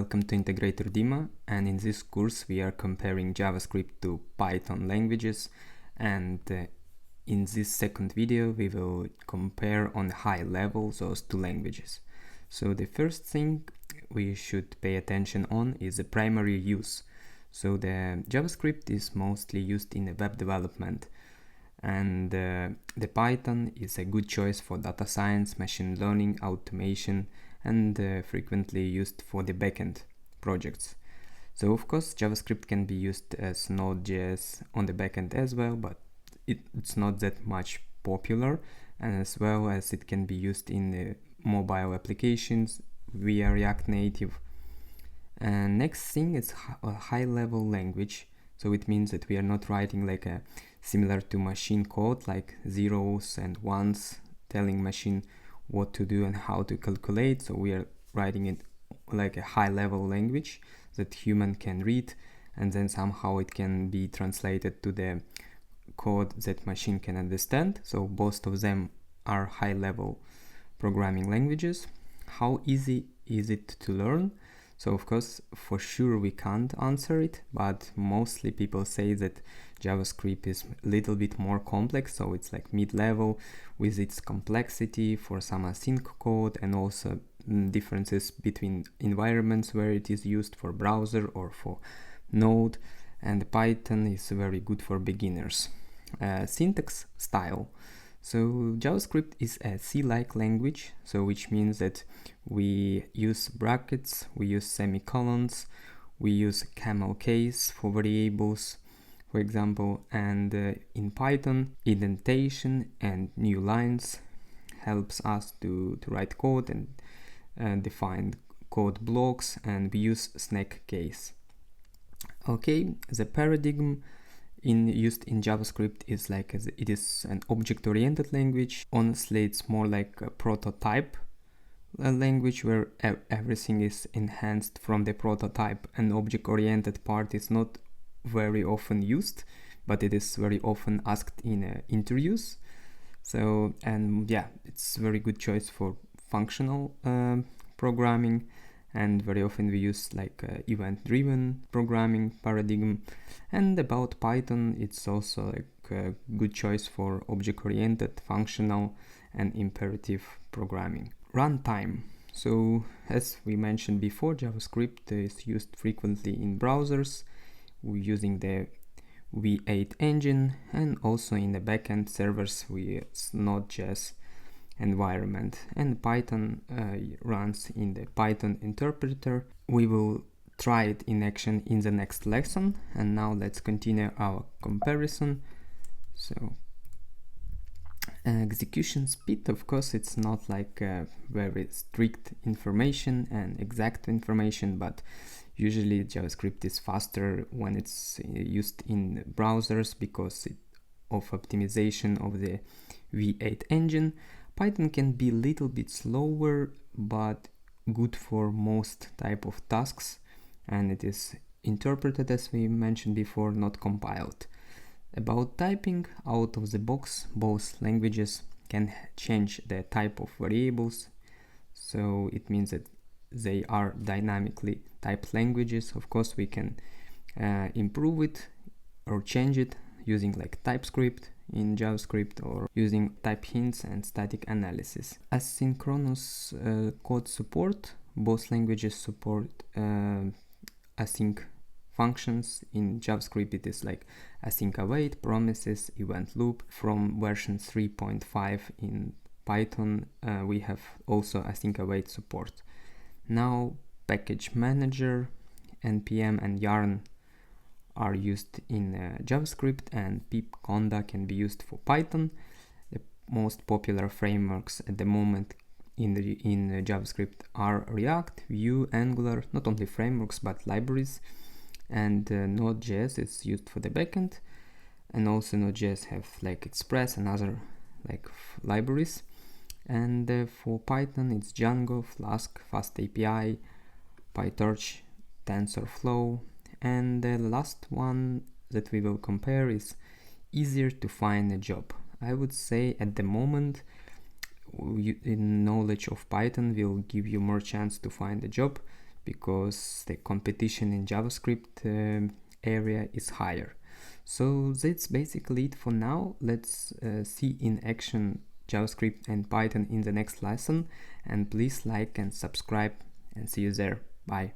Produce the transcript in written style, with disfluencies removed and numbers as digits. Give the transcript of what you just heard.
welcome to Integrator Dima, and in this course we are comparing JavaScript to Python languages, and in this second video we will compare on high level those two languages. So the first thing we should pay attention on is the primary use. So the JavaScript is mostly used in the web development, and the Python is a good choice for data science, machine learning, automation, and frequently used for the backend projects. So of course JavaScript can be used as Node.js on the backend as well, but it's not that much popular, and as well as it can be used in mobile applications via React Native. And next thing is a high level language. So it means that we are not writing like a similar to machine code, like zeros and ones telling machine what to do and how to calculate. So we are writing it like a high level language that human can read, and then somehow it can be translated to the code that machine can understand. So both of them are high level programming languages. How easy is it to learn? So of course, for sure we can't answer it, but mostly people say that JavaScript is a little bit more complex, so it's like mid-level with its complexity for some async code, and also differences between environments where it is used for browser or for Node, and Python is very good for beginners. Syntax style. So JavaScript is a C-like language, so which means that we use brackets, we use semicolons, we use camel case for variables, for example, and in Python, indentation and new lines helps us to write code and define code blocks, and we use snack case. Okay, the paradigm used in JavaScript is like it is an object-oriented language. Honestly, it's more like a prototype language where everything is enhanced from the prototype, and object-oriented part is not very often used, but it is very often asked in interviews. So, and yeah, it's a very good choice for functional programming, and very often we use like event-driven programming paradigm. And about Python, it's also like a good choice for object-oriented, functional, and imperative programming. Runtime. So as we mentioned before, JavaScript is used frequently in browsers. We're using the V8 engine, and also in the backend servers we use Node.js environment, and Python runs in the Python interpreter. We will try it in action in the next lesson, and now let's continue our comparison. So execution speed, of course, it's not like very strict information and exact information, but usually JavaScript is faster when it's used in browsers because of optimization of the V8 engine. Python can be a little bit slower, but good for most type of tasks, and it is interpreted, as we mentioned before, not compiled. About typing, out of the box, both languages can change the type of variables, so it means that they are dynamically typed languages. Of course, we can improve it or change it using like TypeScript in JavaScript, or using type hints and static analysis. Asynchronous code support. Both languages support async functions. In JavaScript it is like async await, promises, event loop. From version 3.5 in Python we have also async await support. Now package manager, npm and yarn are used in JavaScript, and pip conda can be used for Python. The most popular frameworks at the moment in JavaScript are React, Vue, Angular, not only frameworks but libraries, and Node.js is used for the backend, and also Node.js have like Express and other like libraries. And for Python it's Django, Flask, FastAPI, PyTorch, TensorFlow. And the last one that we will compare is easier to find a job. I would say at the moment knowledge of Python will give you more chance to find a job, because the competition in JavaScript area is higher. So that's basically it for now. Let's see in action JavaScript and Python in the next lesson, and please like and subscribe, and see you there. Bye.